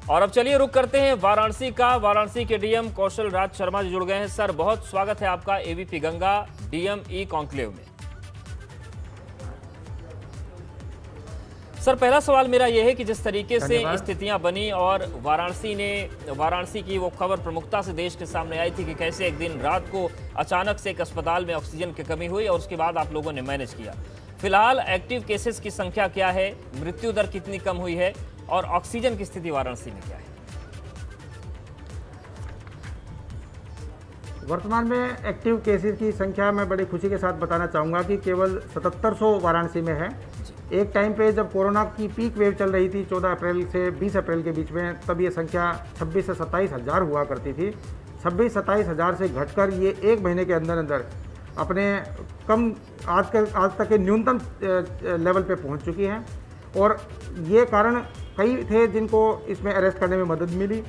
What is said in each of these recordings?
और अब चलिए रुक करते हैं वाराणसी का। वाराणसी के डीएम कौशल राज शर्मा जी जुड़ गए हैं। सर, बहुत स्वागत है आपका ABP Ganga DM e conclave में। सर, पहला सवाल मेरा यह है कि जिस तरीके से स्थितियां बनी और वाराणसी की वो खबर प्रमुखता से देश के सामने आई थी कि कैसे एक दिन रात को अचानक से एक अस्पताल में ऑक्सीजन की कमी हुई और उसके बाद आप लोगों ने मैनेज किया। फिलहाल एक्टिव केसेस की संख्या क्या है, मृत्यु दर कितनी कम हुई है और ऑक्सीजन की स्थिति वाराणसी में क्या है? वर्तमान में एक्टिव केसेस की संख्या मैं बड़ी खुशी के साथ बताना चाहूँगा कि केवल 7700 वाराणसी में है। एक टाइम पे जब कोरोना की पीक वेव चल रही थी 14 अप्रैल से 20 अप्रैल के बीच में, तब ये संख्या 26 से 27 हज़ार हुआ करती थी। 26-27 हज़ार से घटकर ये एक महीने के अंदर अंदर अपने कम आज तक के न्यूनतम लेवल पे पहुंच चुकी है। और ये कारण कई थे जिनको इसमें अरेस्ट करने में मदद मिली।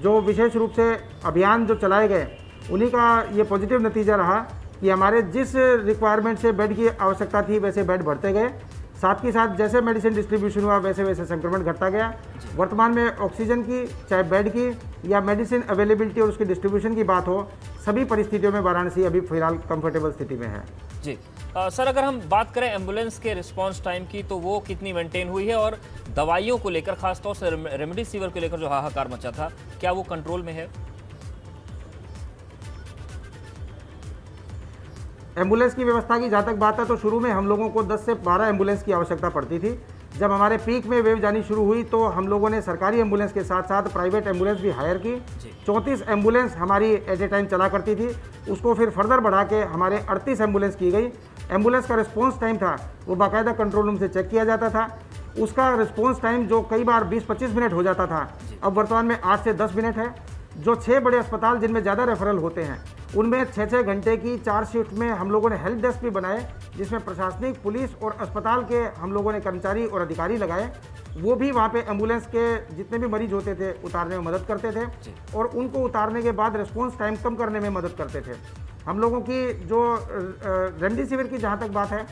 जो विशेष रूप से अभियान जो चलाए गए उन्हीं का ये पॉजिटिव नतीजा रहा कि हमारे जिस रिक्वायरमेंट से बेड की आवश्यकता थी वैसे बेड बढ़ते गए। साथ ही साथ जैसे मेडिसिन डिस्ट्रीब्यूशन हुआ वैसे वैसे संक्रमण घटता गया। वर्तमान में ऑक्सीजन की, चाहे बेड की या मेडिसिन अवेलेबिलिटी और उसकी डिस्ट्रीब्यूशन की बात हो, सभी परिस्थितियों में वाराणसी अभी फिलहाल कंफर्टेबल स्थिति में है। जी सर, अगर हम बात करें एम्बुलेंस के रिस्पांस टाइम की तो वो कितनी मेंटेन हुई है और दवाइयों को लेकर, खासतौर से रेमडेसिविर को लेकर जो हाहाकार मचा था, क्या वो कंट्रोल में है? एम्बुलेंस की व्यवस्था की जहाँ तक बात है तो शुरू में हम लोगों को 10 से 12 एम्बुलेंस की आवश्यकता पड़ती थी। जब हमारे पीक में वेव जानी शुरू हुई तो हम लोगों ने सरकारी एम्बुलेंस के साथ साथ प्राइवेट एम्बुलेंस भी हायर की। 34 एम्बुलेंस हमारी एट ए टाइम चला करती थी, उसको फिर फर्दर बढ़ा के हमारे 38 एम्बुलेंस की गई। एम्बुलेंस का रिस्पॉन्स टाइम था वो बाकायदा कंट्रोल रूम से चेक किया जाता था। उसका रिस्पॉन्स टाइम जो कई बार 20-25 मिनट हो जाता था, अब वर्तमान में 8 से 10 मिनट है। जो 6 बड़े अस्पताल जिनमें ज़्यादा रेफरल होते हैं उनमें 6-6 घंटे की 4 शिफ्ट में हम लोगों ने हेल्प डेस्क भी बनाए, जिसमें प्रशासनिक, पुलिस और अस्पताल के हम लोगों ने कर्मचारी और अधिकारी लगाए। वो भी वहाँ पे एम्बुलेंस के जितने भी मरीज होते थे उतारने में मदद करते थे और उनको उतारने के बाद रिस्पॉन्स टाइम कम करने में मदद करते थे। हम लोगों की जो रेमडेसिविर की जहाँ तक बात है,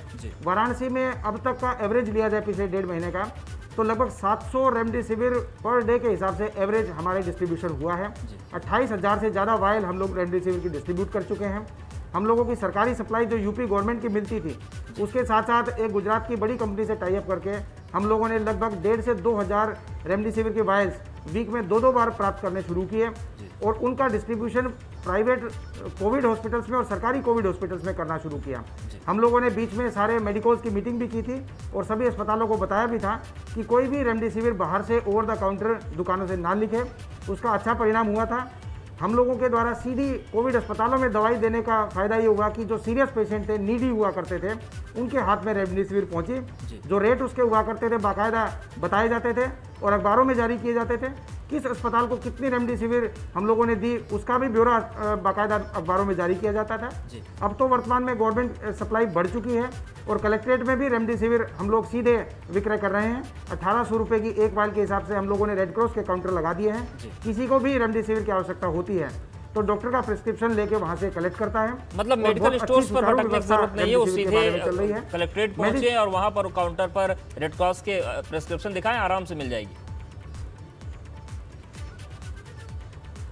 वाराणसी में अब तक का एवरेज लिया जाए पिछले 1.5 महीने का तो लगभग 700 रेमडेसिविर पर डे के हिसाब से एवरेज हमारे डिस्ट्रीब्यूशन हुआ है। 28,000 से ज़्यादा वायल हम लोग रेमडेसिविर की डिस्ट्रीब्यूट कर चुके हैं। हम लोगों की सरकारी सप्लाई जो यूपी गवर्नमेंट की मिलती थी, उसके साथ साथ एक गुजरात की बड़ी कंपनी से टाई अप करके हम लोगों ने लगभग 1,500 से 2,000 रेमडेसिविर के वायल्स वीक में 2-2 बार प्राप्त करने शुरू किए और उनका डिस्ट्रीब्यूशन प्राइवेट कोविड हॉस्पिटल्स में और सरकारी कोविड हॉस्पिटल्स में करना शुरू किया। हम लोगों ने बीच में सारे मेडिकल्स की मीटिंग भी की थी और सभी अस्पतालों को बताया भी था कि कोई भी रेमडेसिविर बाहर से ओवर द काउंटर दुकानों से ना लिखे। उसका अच्छा परिणाम हुआ था। हम लोगों के द्वारा सीधी कोविड अस्पतालों में दवाई देने का फ़ायदा ये हुआ कि जो सीरियस पेशेंट थे, नीडी हुआ करते थे, उनके हाथ में रेमडेसिविर पहुंची। जो रेट उसके हुआ करते थे बाकायदा बताए जाते थे और अखबारों में जारी किए जाते थे। किस अस्पताल को कितनी रेमडेसिविर हम लोगों ने दी उसका भी ब्यौरा बाकायदा अखबारों में जारी किया जाता था। अब तो वर्तमान में गवर्नमेंट सप्लाई बढ़ चुकी है और कलेक्ट्रेट में भी रेमडेसिविर हम लोग सीधे विक्रय कर रहे हैं। 1800 रुपये की एक वायल के हिसाब से हम लोगों ने रेड क्रॉस के काउंटर लगा दिए हैं। किसी को भी रेमडेसिविर की आवश्यकता होती है तो डॉक्टर का प्रिस्क्रिप्शन लेके वहां से कलेक्ट करता है। मतलब मेडिकल स्टोर्स पर भटकने की जरूरत नहीं है, वो सीधे कलेक्ट्रेट पहुंचे और वहां पर काउंटर पर रेड क्रॉस के प्रिस्क्रिप्शन दिखाएं, आराम से मिल जाएगी।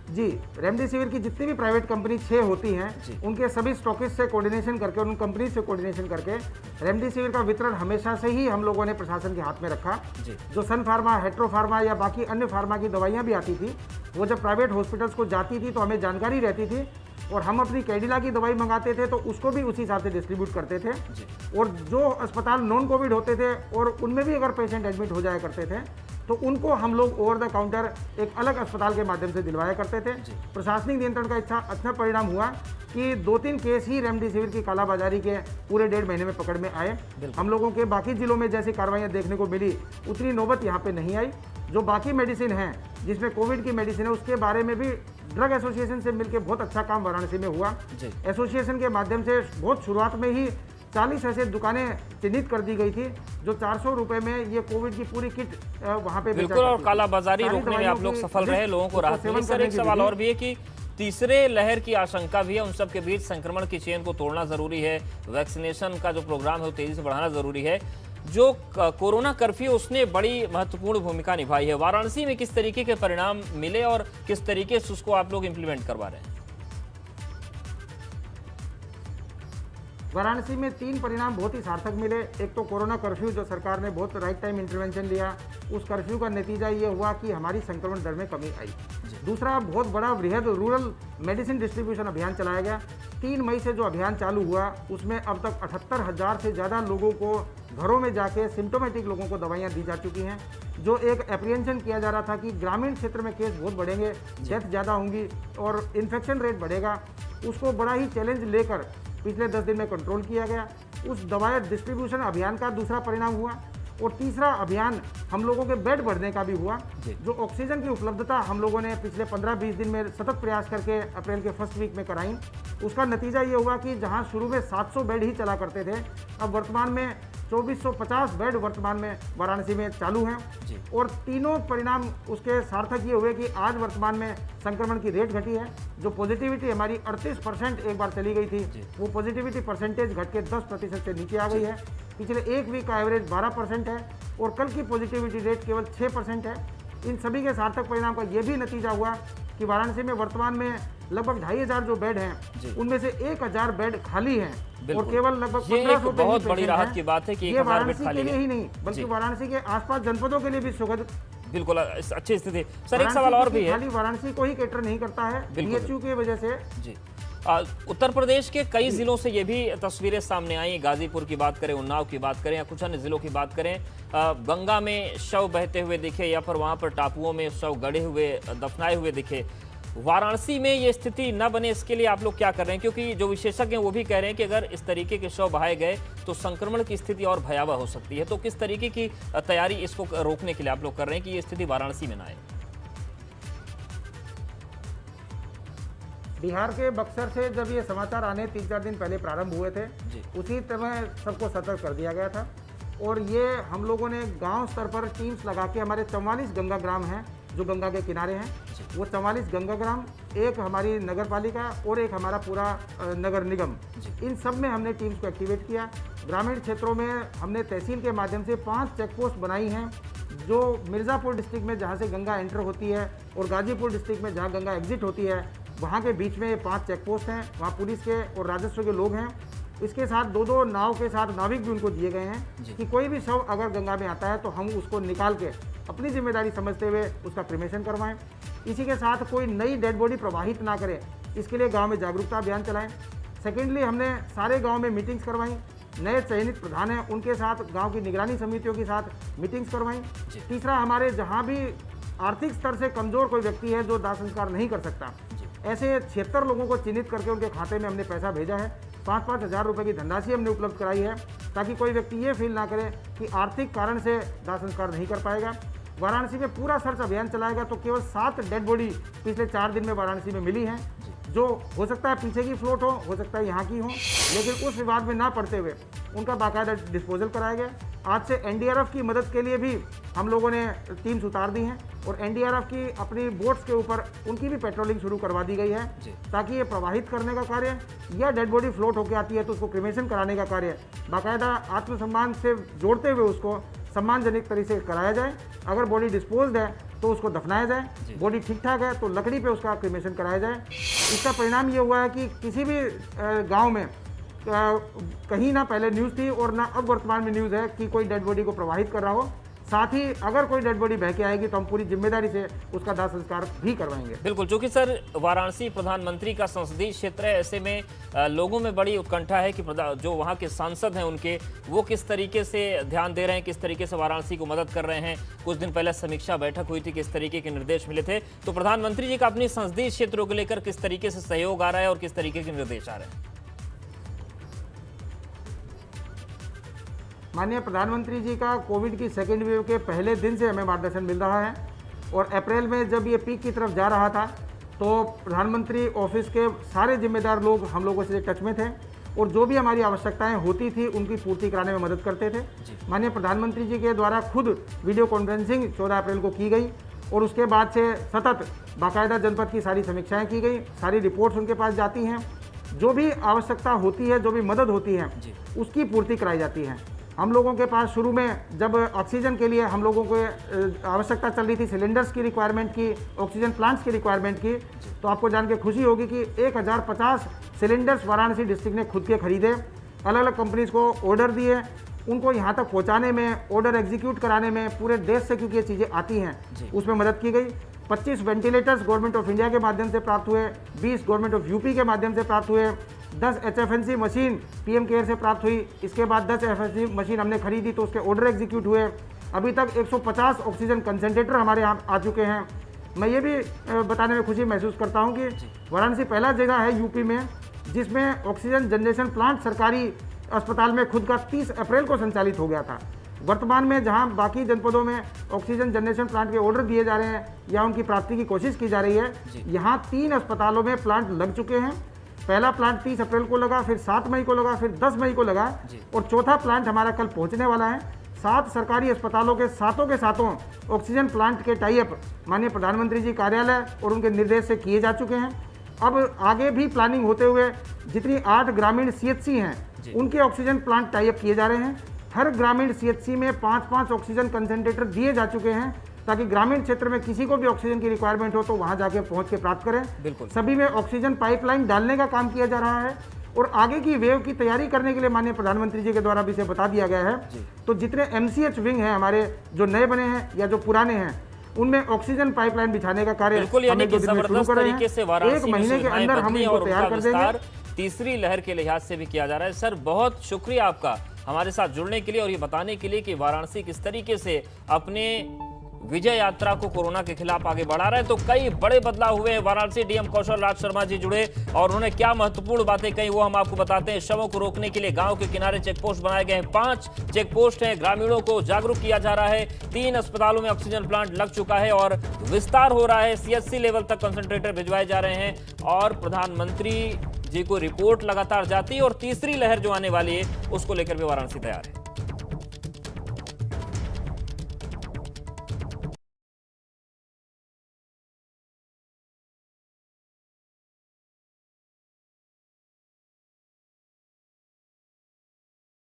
जी, रेमडेसिविर की जितनी भी प्राइवेट कंपनी 6 होती हैं उनके सभी स्टॉकिस्ट से कोऑर्डिनेशन करके, उन कंपनी से कोऑर्डिनेशन करके रेमडेसिविर का वितरण हमेशा से ही हम लोगों ने प्रशासन के हाथ में रखा। जो सन फार्मा, हेट्रो फार्मा या बाकी अन्य फार्मा की दवाइयाँ भी आती थी, वो जब प्राइवेट हॉस्पिटल्स को जाती थी तो हमें जानकारी रहती थी और हम अपनी कैडिला की दवाई मंगाते थे तो उसको भी उसी हिसाब से डिस्ट्रीब्यूट करते थे। और जो अस्पताल नॉन कोविड होते थे और उनमें भी अगर पेशेंट एडमिट हो जाया करते थे तो उनको हम लोग ओवर द काउंटर एक अलग अस्पताल के माध्यम से दिलवाया करते थे। प्रशासनिक नियंत्रण का अच्छा परिणाम हुआ कि 2-3 केस ही रेमडेसिविर की कालाबाजारी के पूरे 1.5 महीने में पकड़ में आए। हम लोगों के बाकी जिलों में जैसी कार्रवाइयाँ देखने को मिली उतनी नौबत यहाँ पे नहीं आई। जो बाकी मेडिसिन हैं जिसमें कोविड की मेडिसिन है उसके बारे में भी ड्रग एसोसिएशन से मिलकर बहुत अच्छा काम वाराणसी में हुआ। एसोसिएशन के माध्यम से बहुत शुरुआत में ही 40 ऐसे दुकानें चिन्हित कर दी गई थी जो 400 रुपए में ये कोविड की पूरी किट वहाँ पे बिल्कुल, और कालाबाजारी रोकने में आप लोग सफल रहे, लोगों को राहत मिली। सर, एक सवाल और भी है कि तीसरे लहर की आशंका भी है, उन सब के बीच संक्रमण की चेन को तोड़ना जरूरी है, वैक्सीनेशन का जो प्रोग्राम है वो तेजी से बढ़ाना जरूरी है। जो कोरोना कर्फ्यू उसने बड़ी महत्वपूर्ण भूमिका निभाई है। वाराणसी में किस तरीके के परिणाम मिले और किस तरीके से उसको आप लोग इम्प्लीमेंट करवा रहे हैं? वाराणसी में 3 परिणाम बहुत ही सार्थक मिले। एक तो कोरोना कर्फ्यू जो सरकार ने बहुत राइट टाइम इंटरवेंशन लिया, उस कर्फ्यू का नतीजा ये हुआ कि हमारी संक्रमण दर में कमी आई। दूसरा, बहुत बड़ा वृहद रूरल मेडिसिन डिस्ट्रीब्यूशन अभियान चलाया गया। 3 मई से जो अभियान चालू हुआ उसमें अब तक 78,000 से ज़्यादा लोगों को घरों में जाके सिम्टोमेटिक लोगों को दवाइयाँ दी जा चुकी हैं। जो एक एप्रीहेंशन किया जा रहा था कि ग्रामीण क्षेत्र में केस बहुत बढ़ेंगे, डेथ ज़्यादा होंगी और इन्फेक्शन रेट बढ़ेगा, उसको बड़ा ही चैलेंज लेकर पिछले 10 दिन में कंट्रोल किया गया। उस दवाई डिस्ट्रीब्यूशन अभियान का दूसरा परिणाम हुआ। और तीसरा अभियान हम लोगों के बेड बढ़ने का भी हुआ। जो ऑक्सीजन की उपलब्धता हम लोगों ने पिछले 15-20 दिन में सतत प्रयास करके अप्रैल के फर्स्ट वीक में कराई, उसका नतीजा ये हुआ कि जहां शुरू में 700 बेड ही चला करते थे, अब वर्तमान में 2450 बेड वर्तमान में वाराणसी में चालू हैं। और तीनों परिणाम उसके सार्थक ये हुए कि आज वर्तमान में संक्रमण की रेट घटी है। जो पॉजिटिविटी हमारी 38% एक बार चली गई थी, वो पॉजिटिविटी परसेंटेज घट के 10% से नीचे आ गई है। पिछले एक वीक का एवरेज 12% है और कल की पॉजिटिविटी रेट केवल 6% है। इन सभी के सार्थक परिणाम का ये भी नतीजा हुआ कि वाराणसी में वर्तमान में लगभग 2500 जो बेड हैं, उनमें से 1000 बेड खाली हैं और केवल लगभग 1500 बहुत बड़ी राहत की बात है कि ये वाराणसी के लिए ही नहीं बल्कि वाराणसी के आसपास जनपदों के लिए भी सुखद, बिल्कुल अच्छी स्थिति। सर एक सवाल और भी है, खाली वाराणसी को ही कैटर नहीं करता है बीएचयू की वजह से। जी, उत्तर प्रदेश के कई जिलों से ये भी तस्वीरें सामने आई, गाजीपुर की बात करें, उन्नाव की बात करें या कुछ अन्य जिलों की बात करें, गंगा में शव बहते हुए दिखे या फिर वहां पर टापुओं में शव गड़े हुए दफनाए हुए दिखे। वाराणसी में ये स्थिति न बने इसके लिए आप लोग क्या कर रहे हैं? क्योंकि जो विशेषज्ञ हैं वो भी कह रहे हैं कि अगर इस तरीके के शव बहाए गए तो संक्रमण की स्थिति और भयावह हो सकती है। तो किस तरीके की तैयारी इसको रोकने के लिए आप लोग कर रहे हैं कि ये स्थिति वाराणसी में ना आए? बिहार के बक्सर से जब ये समाचार आने 3-4 दिन पहले प्रारंभ हुए थे, उसी समय सबको सतर्क कर दिया गया था। और ये हम लोगों ने गांव स्तर पर टीम्स लगा के, हमारे 44 गंगा ग्राम हैं जो गंगा के किनारे हैं, वो 44 गंगा ग्राम, एक हमारी नगर पालिका और एक हमारा पूरा नगर निगम, इन सब में हमने टीम्स को एक्टिवेट किया। ग्रामीण क्षेत्रों में हमने तहसील के माध्यम से 5 चेक पोस्ट बनाई हैं, जो मिर्ज़ापुर डिस्ट्रिक्ट में जहाँ से गंगा एंटर होती है और गाजीपुर डिस्ट्रिक्ट में जहाँ गंगा एग्जिट होती है, वहाँ के बीच में 5 चेक पोस्ट हैं। वहाँ पुलिस के और राजस्व के लोग हैं। इसके साथ 2-2 नाव के साथ नाविक भी उनको दिए गए हैं कि कोई भी शव अगर गंगा में आता है तो हम उसको निकाल के अपनी जिम्मेदारी समझते हुए उसका क्रिमेशन करवाएं। इसी के साथ कोई नई डेड बॉडी प्रवाहित ना करें, इसके लिए गांव में जागरूकता अभियान चलाएं। सेकेंडली, हमने सारे गांव में मीटिंग्स करवाई, नए चयनित प्रधान हैं उनके साथ गांव की निगरानी समितियों के साथ मीटिंग्स करवाई। तीसरा, हमारे जहां भी आर्थिक स्तर से कमजोर कोई व्यक्ति है जो दाह संस्कार नहीं कर सकता, ऐसे 76 लोगों को चिन्हित करके उनके खाते में हमने पैसा भेजा है। 5-5 हज़ार रुपये की धनराशि हमने उपलब्ध कराई है ताकि कोई व्यक्ति ये फील ना करे कि आर्थिक कारण से दाह संस्कार नहीं कर पाएगा। वाराणसी में पूरा सर्च अभियान चलाएगा तो केवल 7 डेड बॉडी पिछले 4 दिन में वाराणसी में मिली हैं, जो हो सकता है पीछे की फ्लोट हो सकता है यहाँ की हो, लेकिन उस विवाद में ना पड़ते हुए उनका बाकायदा डिस्पोजल कराया गया। आज से एनडीआरएफ की मदद के लिए भी हम लोगों ने टीम्स उतार दी हैं और एनडीआरएफ की अपनी बोट्स के ऊपर उनकी भी पेट्रोलिंग शुरू करवा दी गई है ताकि ये प्रवाहित करने का कार्य या डेड बॉडी फ्लोट होकर आती है तो उसको क्रिमेशन कराने का कार्य बाकायदा आत्मसम्मान से जोड़ते हुए उसको सम्मानजनक तरीके से कराया जाए। अगर बॉडी डिस्पोज्ड है तो उसको दफनाया जाए, बॉडी ठीक ठाक है तो लकड़ी पे उसका क्रिमेशन कराया जाए। इसका परिणाम ये हुआ है कि किसी भी गांव में कहीं ना पहले न्यूज़ थी और ना अब वर्तमान में न्यूज़ है कि कोई डेड बॉडी को प्रवाहित कर रहा हो। साथ ही अगर कोई डेड बॉडी बह के आएगी तो हम पूरी जिम्मेदारी से उसका दाह संस्कार भी करवाएंगे। बिल्कुल, चूंकि सर वाराणसी प्रधानमंत्री का संसदीय क्षेत्र है, ऐसे में लोगों में बड़ी उत्कंठा है कि जो वहाँ के सांसद हैं उनके, वो किस तरीके से ध्यान दे रहे हैं, किस तरीके से वाराणसी को मदद कर रहे हैं। कुछ दिन पहले समीक्षा बैठक हुई थी, किस तरीके के निर्देश मिले थे, तो प्रधानमंत्री जी का अपनी संसदीय क्षेत्रों को लेकर किस तरीके से सहयोग आ रहा है और किस तरीके के निर्देश आ रहे हैं? माननीय प्रधानमंत्री जी का कोविड की सेकेंड वेव के पहले दिन से हमें मार्गदर्शन मिल रहा है और अप्रैल में जब ये पीक की तरफ जा रहा था तो प्रधानमंत्री ऑफिस के सारे जिम्मेदार लोग हम लोगों से टच में थे और जो भी हमारी आवश्यकताएं होती थी उनकी पूर्ति कराने में मदद करते थे। माननीय प्रधानमंत्री जी के द्वारा खुद वीडियो कॉन्फ्रेंसिंग 14 अप्रैल को की गई और उसके बाद से सतत बाकायदा जनपद की सारी समीक्षाएँ की गई, सारी रिपोर्ट्स उनके पास जाती हैं, जो भी आवश्यकता होती है, जो भी मदद होती है उसकी पूर्ति कराई जाती है। हम लोगों के पास शुरू में जब ऑक्सीजन के लिए हम लोगों को आवश्यकता चल रही थी सिलेंडर्स की रिक्वायरमेंट की, ऑक्सीजन प्लांट्स की रिक्वायरमेंट की, तो आपको जान के खुशी होगी कि 1050 सिलेंडर्स वाराणसी डिस्ट्रिक्ट ने खुद के खरीदे, अलग अलग कंपनीज को ऑर्डर दिए, उनको यहाँ तक पहुँचाने में, ऑर्डर एग्जीक्यूट कराने में पूरे देश से क्योंकि ये चीज़ें आती हैं उसमें मदद की गई। 25 वेंटिलेटर्स गवर्नमेंट ऑफ इंडिया के माध्यम से प्राप्त हुए, 20 गवर्नमेंट ऑफ यूपी के माध्यम से प्राप्त हुए, 10 HFNC मशीन पीएम केयर से प्राप्त हुई, इसके बाद 10 HFNC मशीन हमने खरीदी तो उसके ऑर्डर एग्जीक्यूट हुए। अभी तक 150 ऑक्सीजन कंसनट्रेटर हमारे यहाँ आ चुके हैं। मैं ये भी बताने में खुशी महसूस करता हूँ कि वाराणसी पहला जगह है यूपी में जिसमें ऑक्सीजन जनरेशन प्लांट सरकारी अस्पताल में खुद का 30 अप्रैल को संचालित हो गया था। वर्तमान में जहां बाकी जनपदों में ऑक्सीजन जनरेशन प्लांट के ऑर्डर दिए जा रहे हैं या उनकी प्राप्ति की कोशिश की जा रही है, यहां 3 अस्पतालों में प्लांट लग चुके हैं। पहला प्लांट 30 अप्रैल को लगा, फिर 7 मई को लगा, फिर 10 मई को लगा और चौथा प्लांट हमारा कल पहुंचने वाला है। 7 सरकारी अस्पतालों के सातों ऑक्सीजन प्लांट के टाइप माननीय प्रधानमंत्री जी कार्यालय और उनके निर्देश से किए जा चुके हैं। अब आगे भी प्लानिंग होते हुए जितनी 8 ग्रामीण CHC हैं उनके ऑक्सीजन प्लांट टाइप किए जा रहे हैं। हर ग्रामीण CHC में 5-5 ऑक्सीजन कंसंट्रेटर दिए जा चुके हैं ताकि ग्रामीण क्षेत्र में किसी को भी ऑक्सीजन की रिक्वायरमेंट हो तो वहां जाके पहुंच के प्राप्त करें। बिल्कुल। सभी में ऑक्सीजन पाइपलाइन डालने का काम किया जा रहा है और आगे की वेव की तैयारी करने के लिए माननीय प्रधानमंत्री जी के द्वारा भी इसे बता दिया गया है। तो जितने MCH विंग हैं हमारे, जो नए बने हैं या जो पुराने हैं, उनमें ऑक्सीजन पाइपलाइन बिछाने का कार्य यानी कि जबरदस्त तरीके से वाराणसी 1 महीने के अंदर हम इनको तैयार कर देंगे। तीसरी लहर के लिहाज से भी किया जा रहा है। सर, बहुत शुक्रिया आपका हमारे साथ जुड़ने के लिए और ये बताने के लिए कि वाराणसी किस तरीके से अपने विजय यात्रा को कोरोना के खिलाफ आगे बढ़ा रहा है। तो कई बड़े बदलाव हुए हैं। वाराणसी DM कौशल राज शर्मा जी जुड़े और उन्होंने क्या महत्वपूर्ण बातें कही वो हम आपको बताते हैं। शवों को रोकने के लिए गांव के किनारे चेक पोस्ट बनाए गए हैं। 5 चेक पोस्ट हैं। ग्रामीणों को जागरूक किया जा रहा है। 3 अस्पतालों में ऑक्सीजन प्लांट लग चुका है और विस्तार हो रहा है। CHC लेवल तक कंसंट्रेटर भिजवाए जा रहे हैं और प्रधानमंत्री जी को रिपोर्ट लगातार जाती है और तीसरी लहर जो आने वाली है उसको लेकर भी वाराणसी तैयार है।